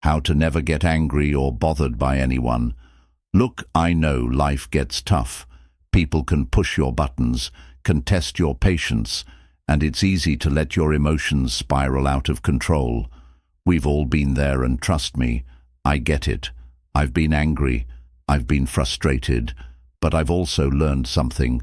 how to never get angry or bothered by anyone. Look, I know life gets tough. People can push your buttons, can test your patience, and it's easy to let your emotions spiral out of control. We've all been there, and trust me, I get it. I've been angry, I've been frustrated, but I've also learned something,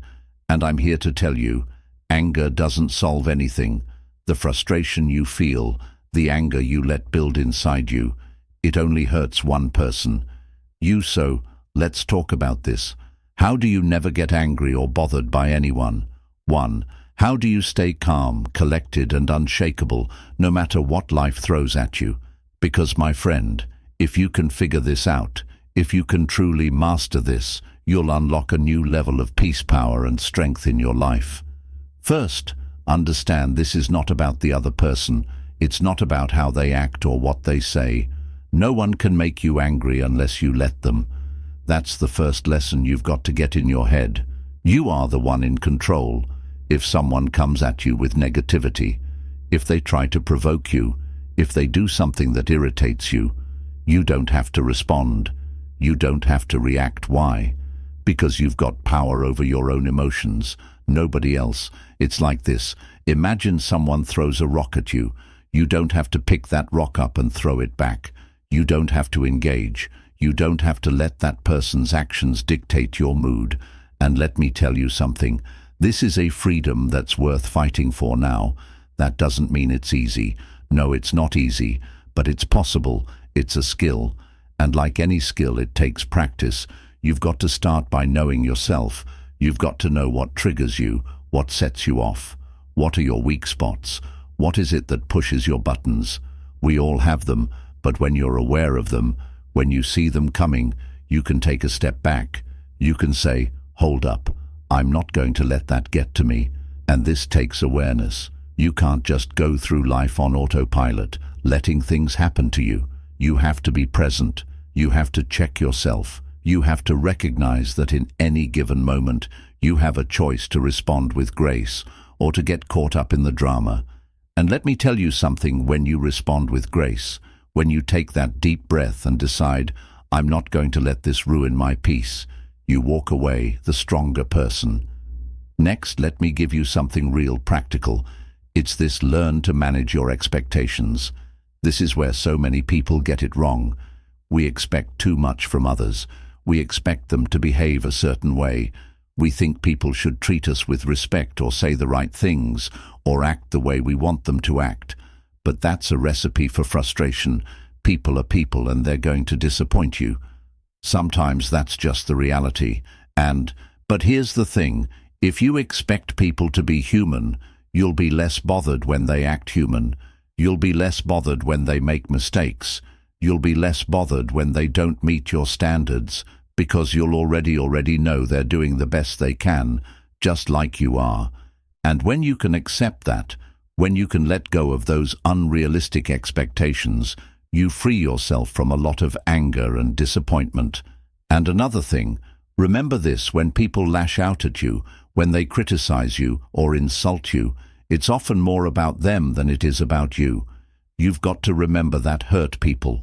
and I'm here to tell you, anger doesn't solve anything. The frustration you feel, the anger you let build inside you, it only hurts one person. You. So, let's talk about this. How do you never get angry or bothered by anyone? 1. How do you stay calm, collected, and unshakable, no matter what life throws at you? Because, my friend, if you can figure this out, if you can truly master this, you'll unlock a new level of peace, power, and strength in your life. First, understand this is not about the other person. It's not about how they act or what they say. No one can make you angry unless you let them. That's the first lesson you've got to get in your head. You are the one in control. If someone comes at you with negativity, if they try to provoke you, if they do something that irritates you, you don't have to respond. You don't have to react. Why? Because you've got power over your own emotions. Nobody else. It's like this. Imagine someone throws a rock at you. You don't have to pick that rock up and throw it back. You don't have to engage. You don't have to let that person's actions dictate your mood. And let me tell you something. This is a freedom that's worth fighting for now. That doesn't mean it's easy. No, it's not easy. But it's possible. It's a skill. And like any skill, it takes practice. You've got to start by knowing yourself. You've got to know what triggers you, what sets you off. What are your weak spots? What is it that pushes your buttons? We all have them, but when you're aware of them, when you see them coming, you can take a step back. You can say, hold up, I'm not going to let that get to me. And this takes awareness. You can't just go through life on autopilot, letting things happen to you. You have to be present. You have to check yourself. You have to recognize that in any given moment, you have a choice to respond with grace or to get caught up in the drama. And let me tell you something, when you respond with grace, when you take that deep breath and decide, I'm not going to let this ruin my peace, you walk away the stronger person. Next, let me give you something real practical. It's this: learn to manage your expectations. This is where so many people get it wrong. We expect too much from others. We expect them to behave a certain way. We think people should treat us with respect or say the right things or act the way we want them to act. But that's a recipe for frustration. People are people, and they're going to disappoint you. Sometimes that's just the reality. But here's the thing. If you expect people to be human, you'll be less bothered when they act human. You'll be less bothered when they make mistakes. You'll be less bothered when they don't meet your standards, because you'll already know they're doing the best they can, just like you are. And when you can accept that, when you can let go of those unrealistic expectations, you free yourself from a lot of anger and disappointment. And another thing, remember this: when people lash out at you, when they criticize you or insult you, it's often more about them than it is about you. You've got to remember that hurt people,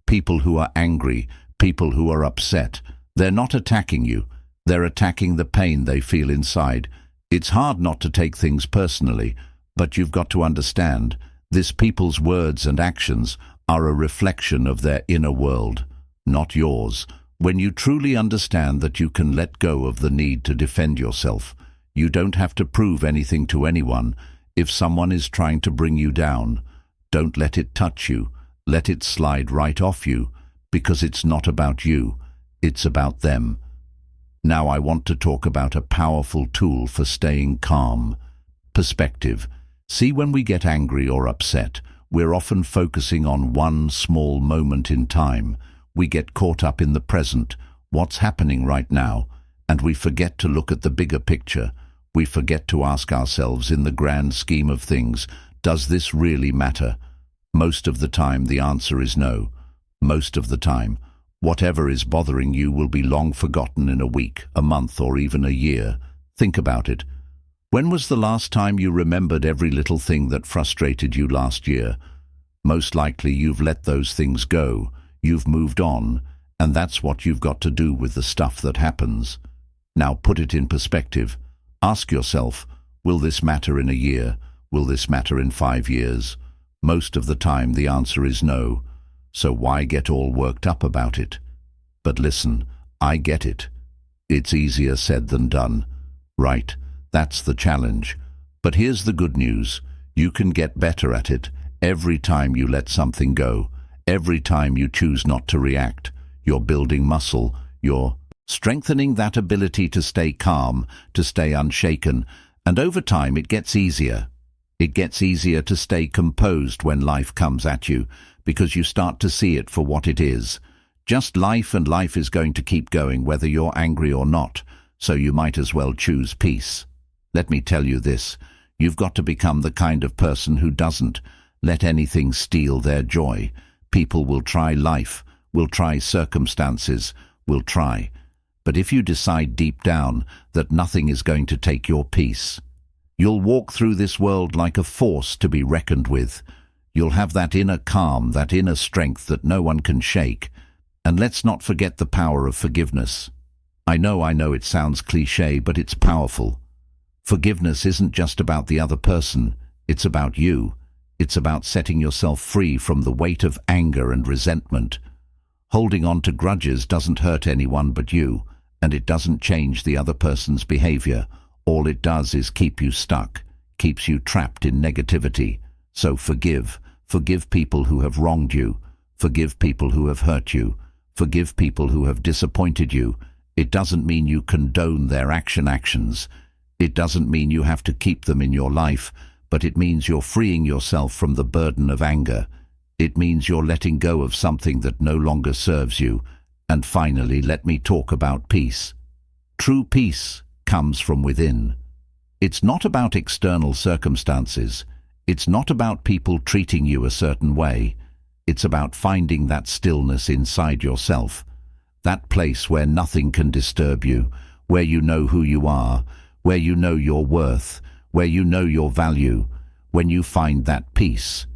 people who are angry, people who are upset, they're not attacking you. They're attacking the pain they feel inside. It's hard not to take things personally, but you've got to understand, this people's words and actions are a reflection of their inner world, not yours. When you truly understand that you can let go of the need to defend yourself, you don't have to prove anything to anyone. If someone is trying to bring you down, don't let it touch you. Let it slide right off you, because it's not about you, it's about them. Now I want to talk about a powerful tool for staying calm: perspective. See, when we get angry or upset, we're often focusing on one small moment in time. We get caught up in the present, what's happening right now, and we forget to look at the bigger picture. We forget to ask ourselves, in the grand scheme of things, does this really matter? Most of the time the answer is no. Most of the time, whatever is bothering you will be long forgotten in a week, a month, or even a year. Think about it. When was the last time you remembered every little thing that frustrated you last year? Most likely you've let those things go, you've moved on, and that's what you've got to do with the stuff that happens. Now put it in perspective. Ask yourself, will this matter in a year? Will this matter in 5 years? Most of the time the answer is no. So why get all worked up about it? But listen, I get it. It's easier said than done. Right, that's the challenge. But here's the good news. You can get better at it every time you let something go. Every time you choose not to react. You're building muscle. You're strengthening that ability to stay calm, to stay unshaken. And over time it gets easier. It gets easier to stay composed when life comes at you, because you start to see it for what it is. Just life, and life is going to keep going whether you're angry or not, so you might as well choose peace. Let me tell you this, you've got to become the kind of person who doesn't let anything steal their joy. People will try life, will try circumstances, will try. But if you decide deep down that nothing is going to take your peace, you'll walk through this world like a force to be reckoned with. You'll have that inner calm, that inner strength that no one can shake. And let's not forget the power of forgiveness. I know it sounds cliché, but it's powerful. Forgiveness isn't just about the other person, it's about you. It's about setting yourself free from the weight of anger and resentment. Holding on to grudges doesn't hurt anyone but you, and it doesn't change the other person's behavior. All it does is keep you stuck, keeps you trapped in negativity. So forgive. Forgive people who have wronged you. Forgive people who have hurt you. Forgive people who have disappointed you. It doesn't mean you condone their actions. It doesn't mean you have to keep them in your life, but it means you're freeing yourself from the burden of anger. It means you're letting go of something that no longer serves you. And finally, let me talk about peace. True peace comes from within. It's not about external circumstances. It's not about people treating you a certain way. It's about finding that stillness inside yourself, that place where nothing can disturb you, where you know who you are, where you know your worth, where you know your value. When you find that peace,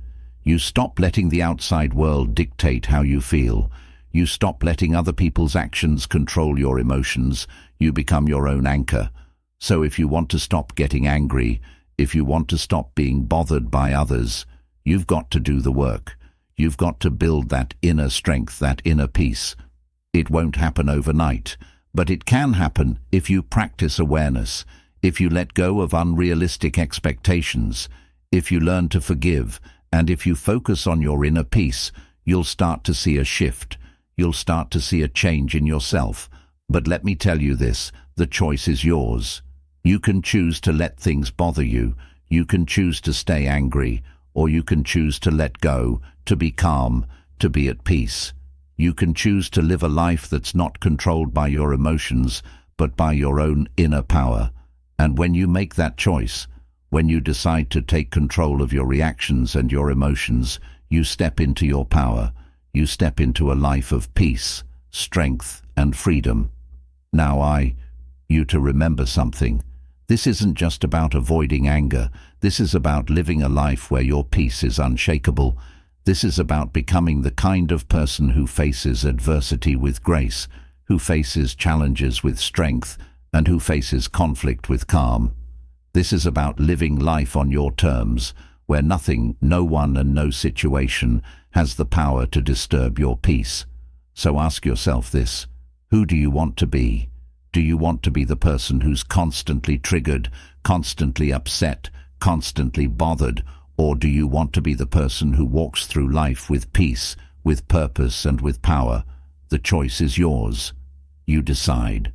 you stop letting the outside world dictate how you feel. You stop letting other people's actions control your emotions. You become your own anchor. So if you want to stop getting angry, if you want to stop being bothered by others, you've got to do the work. You've got to build that inner strength, that inner peace. It won't happen overnight, but it can happen if you practice awareness, if you let go of unrealistic expectations, if you learn to forgive, and if you focus on your inner peace, you'll start to see a shift. You'll start to see a change in yourself. But let me tell you this, the choice is yours. You can choose to let things bother you. You can choose to stay angry, or you can choose to let go, to be calm, to be at peace. You can choose to live a life that's not controlled by your emotions, but by your own inner power. And when you make that choice, when you decide to take control of your reactions and your emotions, you step into your power. You step into a life of peace, strength, and freedom. Now you to remember something. This isn't just about avoiding anger. This is about living a life where your peace is unshakable. This is about becoming the kind of person who faces adversity with grace, who faces challenges with strength, and who faces conflict with calm. This is about living life on your terms, where nothing, no one, and no situation has the power to disturb your peace. So ask yourself this: who do you want to be? Do you want to be the person who's constantly triggered, constantly upset, constantly bothered? Or do you want to be the person who walks through life with peace, with purpose, and with power? The choice is yours. You decide.